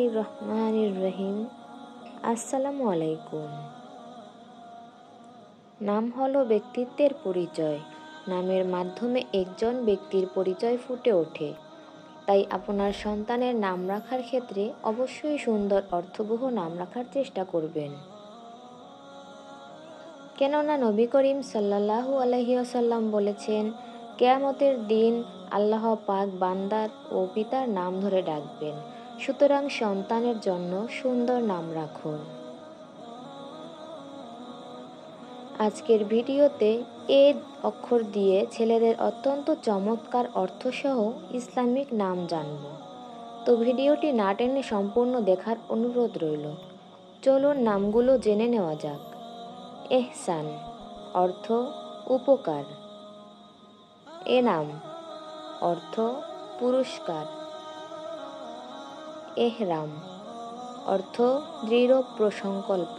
বিসমিল্লাহির রহমানির রহিম। আসসালামু আলাইকুম। নাম হলো ব্যক্তিত্বের পরিচয়। নামের মাধ্যমে একজন ব্যক্তির পরিচয় ফুটে ওঠে। তাই আপনার সন্তানের নাম রাখার ক্ষেত্রে অবশ্যই সুন্দর অর্থবহ নাম রাখার চেষ্টা করবেন। কেননা নবী করিম সাল্লাল্লাহু আলাইহি ওয়াসাল্লাম বলেছেন, কিয়ামতের দিন আল্লাহ পাক বান্দার ও পিতার নাম ধরে ডাকবেন। সুতরাং সন্তানের জন্য সুন্দর নাম রাখুন। আজকের ভিডিওতে এ অক্ষর দিয়ে ছেলেদের অত্যন্ত চমৎকার অর্থসহ ইসলামিক নাম জানব। তো ভিডিওটি না টেনে সম্পূর্ণ দেখার অনুরোধ রইল। চলুন নামগুলো জেনে নেওয়া যাক। এহসান অর্থ উপকার। এনাম অর্থ পুরস্কার। এহরাম অর্থ দৃঢ় প্রসংকল্প।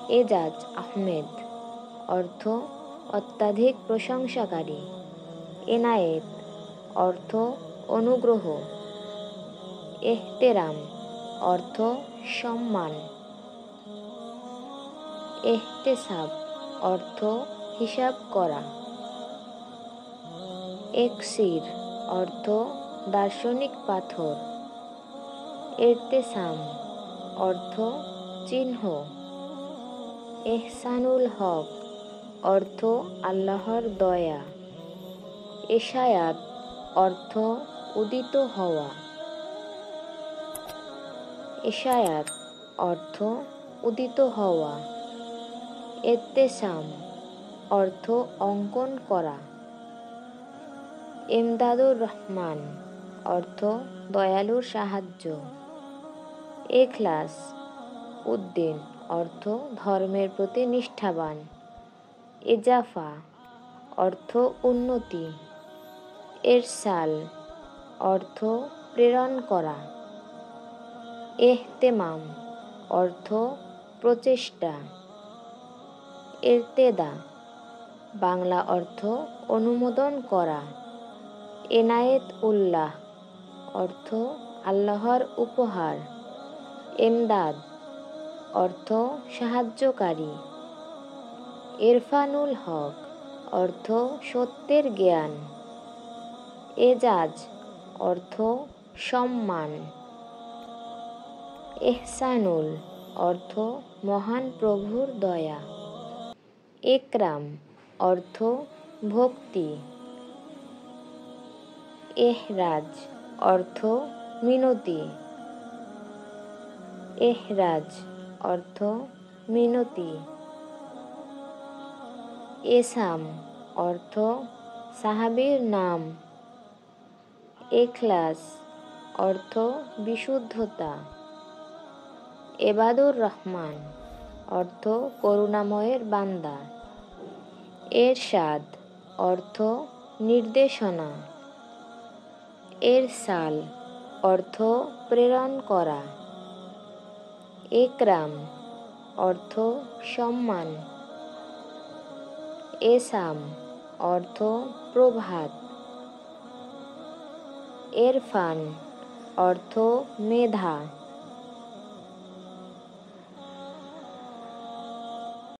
এজাজ আহমেদ অর্থ অত্যাধিক প্রশংসাকারী। এনায়েত অর্থ অনুগ্রহ। এহতেরাম অর্থ সম্মান। এহতেসাব অর্থ হিসাব করা। একসির অর্থ দার্শনিক পাথর। এরতেসাম অর্থ চিহ্ন। এহসানুল হক অর্থ আল্লাহর দয়া। এশায়াত অর্থ উদিত হওয়া। এশায়াত অর্থ উদিত হওয়া। এত্তেসাম অর্থ অঙ্কন করা। এমদাদুর রহমান অর্থ দয়ালুর সাহায্য। এখলাস উদ্দিন অর্থ ধর্মের প্রতি নিষ্ঠাবান। এজাফা অর্থ উন্নতি। এরসাল অর্থ প্রেরণ করা। এহতেমাম অর্থ প্রচেষ্টা। এরতেদা বাংলা অর্থ অনুমোদন করা। এনায়েত উল্লাহ অর্থ আল্লাহর উপহার। এমদাদ অর্থ সাহায্যকারী। ইরফানুল হক অর্থ সত্যের জ্ঞান। এজাজ অর্থ সম্মান। এহসানুল অর্থ মহান প্রভুর দয়া। একরাম অর্থ ভক্তি। এহরাজ অর্থ মিনতি। এহরাজ অর্থ মিনতি। এসাম অর্থ সাহাবীর নাম। এখলাস অর্থ বিশুদ্ধতা। এবাদুর রহমান অর্থ করুণাময়ের বান্দা। এরশাদ অর্থ নির্দেশনা। এরসাল অর্থ প্রেরণ করা। একরাম অর্থ সম্মান। এসাম অর্থ প্রভাত। এরফান অর্থ মেধা।